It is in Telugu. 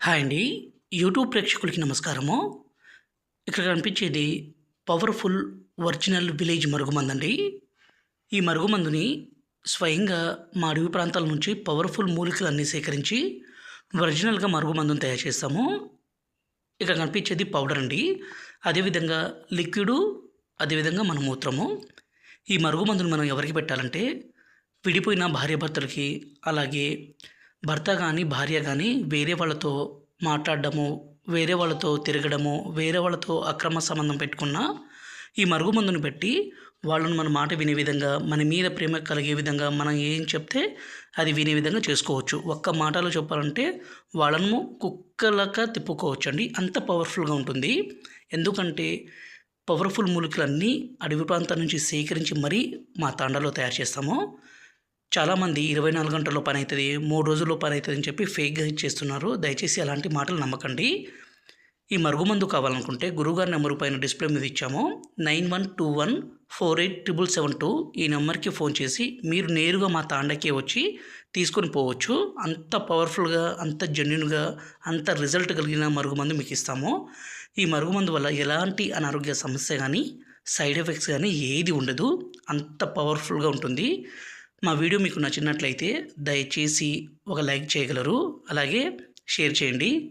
హాయ్ అండి. యూట్యూబ్ ప్రేక్షకులకి నమస్కారము. ఇక్కడ కనిపించేది పవర్‌ఫుల్ ఒరిజినల్ విలేజ్ మరుగుమందండి. ఈ మరుగుమందుని స్వయంగా మా అడవి ప్రాంతాల నుంచి పవర్‌ఫుల్ మూలికలన్నీ సేకరించి ఒరిజినల్‌గా మరుగుమందుని తయారు చేస్తాము. ఇక్కడ కనిపించేది పౌడర్ అండి. అదేవిధంగా లిక్విడు, అదేవిధంగా మన మూత్రము. ఈ మరుగుమందుని మనం ఎవరికి పెట్టాలంటే విడిపోయిన భార్యాభర్తలకి, అలాగే భర్త గానీ, భార్య గానీ వేరే వాళ్ళతో మాట్లాడడము, వేరే వాళ్ళతో తిరగడము, వేరే వాళ్ళతో అక్రమ సంబంధం పెట్టుకున్న ఈ మరుగుమందుని పెట్టి వాళ్ళని మన మాట వినే విధంగా, మన మీద ప్రేమ కలిగే విధంగా, మనం ఏం చెప్తే అది వినే విధంగా చేసుకోవచ్చు. ఒక్క మాటలో చెప్పాలంటే వాళ్ళను కుక్కలగా తిప్పుకోవచ్చండి. అంత పవర్‌ఫుల్‌గా ఉంటుంది. ఎందుకంటే పవర్‌ఫుల్ మూలికలన్నీ అడవి ప్రాంతాల నుంచి సేకరించి మరీ మా తాండాలో తయారు చేస్తాము. చాలామంది 24 గంటల్లో పనైతది, 3 రోజుల్లో పనైతదని చెప్పి ఫేక్‌గా ఇచ్చేస్తున్నారు. దయచేసి అలాంటి మాటలు నమ్మకండి. ఈ మరుగుమందు కావాలనుకుంటే గురువుగారి నెంబర్ పైన డిస్‌ప్లే మీద ఇచ్చాము. 9121487772 ఈ నెంబర్‌కి ఫోన్ చేసి మీరు నేరుగా మా తాండాకే వచ్చి తీసుకొని పోవచ్చు. అంత పవర్‌ఫుల్‌గా, అంత జెన్యూన్‌గా, అంత రిజల్ట్ కలిగిన మరుగుమందు మీకు ఇస్తాము. ఈ మరుగుమందు వల్ల ఎలాంటి అనారోగ్య సమస్య గానీ, సైడ్ ఎఫెక్ట్స్ గానీ ఏది ఉండదు. అంత పవర్‌ఫుల్‌గా ఉంటుంది. మా వీడియో మీకు నచ్చినట్లయితే దయచేసి ఒక లైక్ చేయగలరు. అలాగే షేర్ చేయండి.